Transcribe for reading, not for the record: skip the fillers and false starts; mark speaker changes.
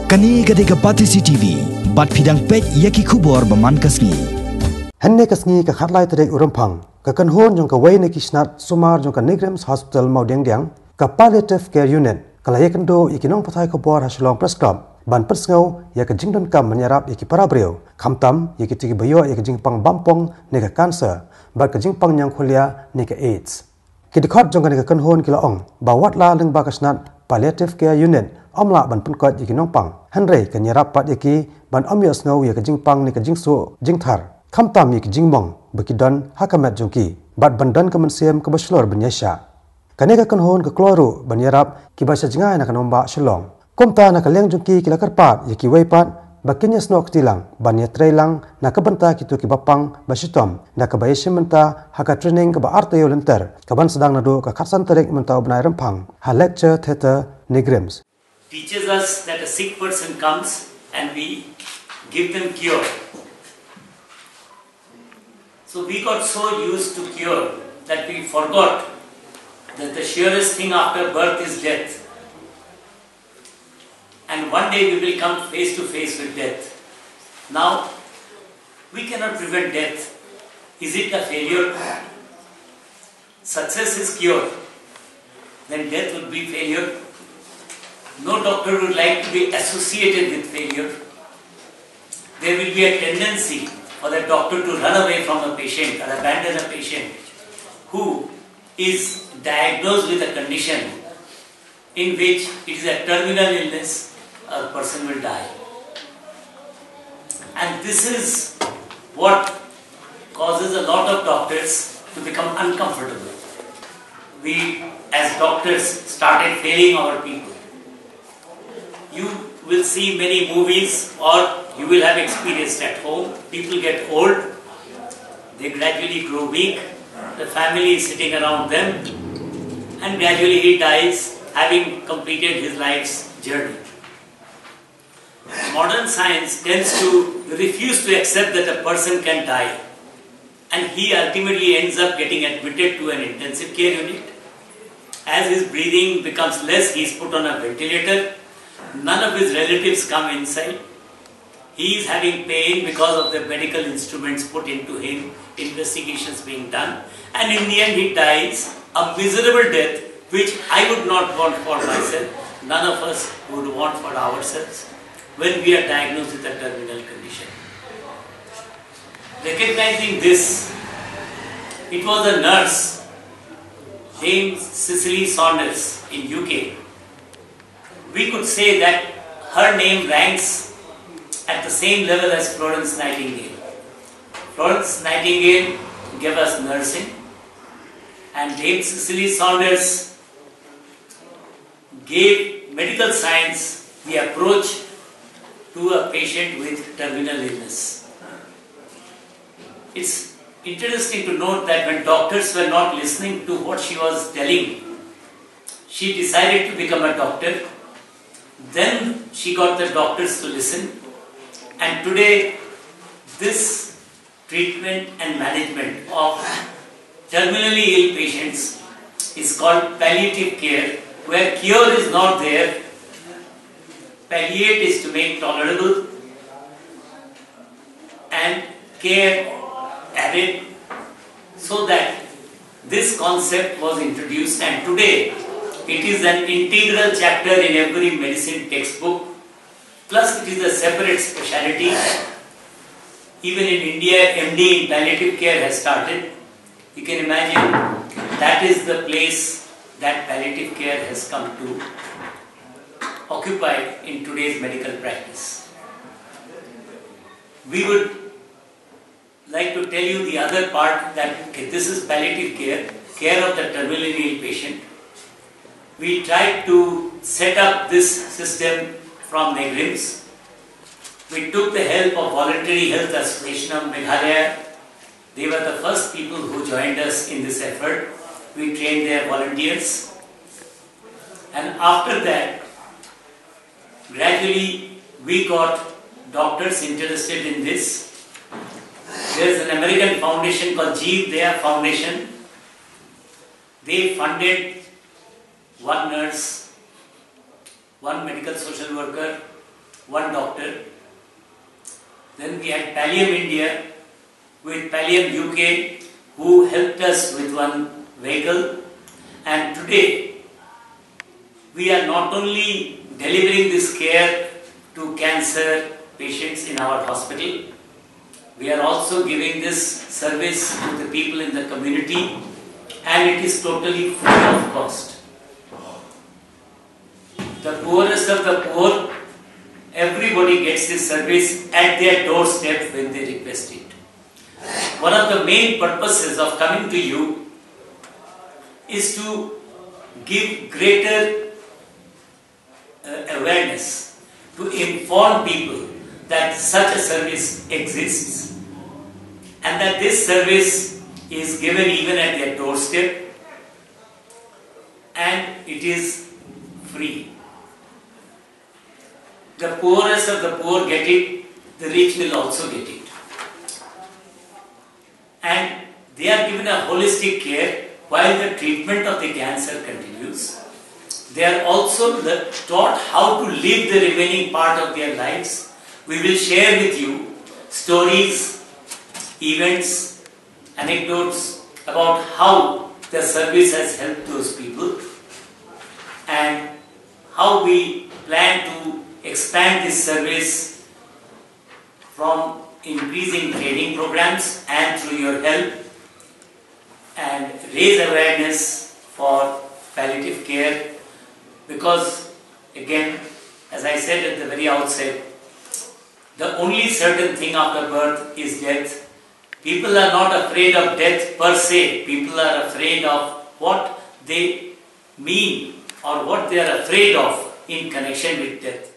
Speaker 1: Kani gadega Patisi TV, bat pidang pet yaki kubor baman kasngi.
Speaker 2: Henne kasngi ka khatlai terek urampang, ka kanhon jong ka wei ne kisnat sumar jong ka Nigrims Hospital Maudeng Diang, ka palliative care unit, ka layakando ikinong patai ko bor hasilong press club, ban persngau ya ka jingdon kam menyarap yaki parabreu, khamtam yaki tigi bayo yaki jingpang bampong ne ka cancer, bat ka jingpang nyang khulia ne ka AIDS. Kidikot jong ka ne ka kanhon kila ong, bawat la leng ba kasnat palliative care unit, omla ban punkot yaki nongpang, hanrei ka nyarap pat yaki ban omyos ngau yaki jingpang ne ka jingsu jingthar. Khamtam yaki jingmong bekidon hakamet jongki bat bandan kemensiam ke baslor benyasha kaneka kanhon ke kloru banyarap ki basa jingai na kanomba shalong komta na kaleng jongki kila karpat yaki weipat bakinya snok tilang banya trailang na kabanta kitu ki bapang basitom na kabaysim menta haka training ke ba artayo lenter kaban sedang nado ka khatsan terek menta obnai rempang ha lecture theater Nigrims
Speaker 3: teaches us that a sick person comes and we give them cure. So we got so used to cure that we forgot that the surest thing after birth is death. And one day we will come face to face with death. Now, we cannot prevent death. Is it a failure? Success is cure. Then death would be failure. No doctor would like to be associated with failure. There will be a tendency for the doctor to run away from a patient or abandon a patient who is diagnosed with a condition in which it is a terminal illness, a person will die. And this is what causes a lot of doctors to become uncomfortable. We as doctors started failing our people. You will see many movies or you will have experienced at home. People get old, they gradually grow weak, the family is sitting around them, and gradually he dies having completed his life's journey. Modern science tends to refuse to accept that a person can die, and he ultimately ends up getting admitted to an intensive care unit. As his breathing becomes less, he is put on a ventilator. None of his relatives come inside. He is having pain because of the medical instruments put into him, investigations being done, and in the end he dies a miserable death which I would not want for myself, none of us would want for ourselves when we are diagnosed with a terminal condition. Recognizing this, it was a nurse named Cicely Saunders in UK. We could say that her name ranks at the same level as Florence Nightingale. Florence Nightingale gave us nursing, and Dame Cicely Saunders gave medical science the approach to a patient with terminal illness. It's interesting to note that when doctors were not listening to what she was telling, she decided to become a doctor. Then she got the doctors to listen. And today, this treatment and management of terminally ill patients is called palliative care, where cure is not there. Palliate is to make tolerable, and care added, so that this concept was introduced, and today it is an integral chapter in every medicine textbook. Plus, it is a separate specialty. Even in India, MD in palliative care has started. You can imagine that is the place that palliative care has come to occupy in today's medical practice. We would like to tell you the other part, that this is palliative care, care of the terminally ill patient. We tried to set up this system from Nigrims. We took the help of Voluntary Health Association of Meghalaya. They were the first people who joined us in this effort. We trained their volunteers. And after that, gradually we got doctors interested in this. There is an American foundation called Jeev Daya Foundation. They funded one nurse, one medical social worker, one doctor. Then we had Pallium India with Pallium UK, who helped us with one vehicle. And today, we are not only delivering this care to cancer patients in our hospital, we are also giving this service to the people in the community, and it is totally free of cost. The poorest of the poor, everybody gets this service at their doorstep when they request it. One of the main purposes of coming to you is to give greater awareness, to inform people that such a service exists and that this service is given even at their doorstep, and it is free. The poorest of the poor get it, the rich will also get it. And they are given a holistic care while the treatment of the cancer continues. They are also taught how to live the remaining part of their lives. We will share with you stories, events, anecdotes about how the service has helped those people and how we plan to expand this service from increasing training programs and through your help, and raise awareness for palliative care, because again, as I said at the very outset, the only certain thing after birth is death. People are not afraid of death per se. People are afraid of what they mean or what they are afraid of in connection with death.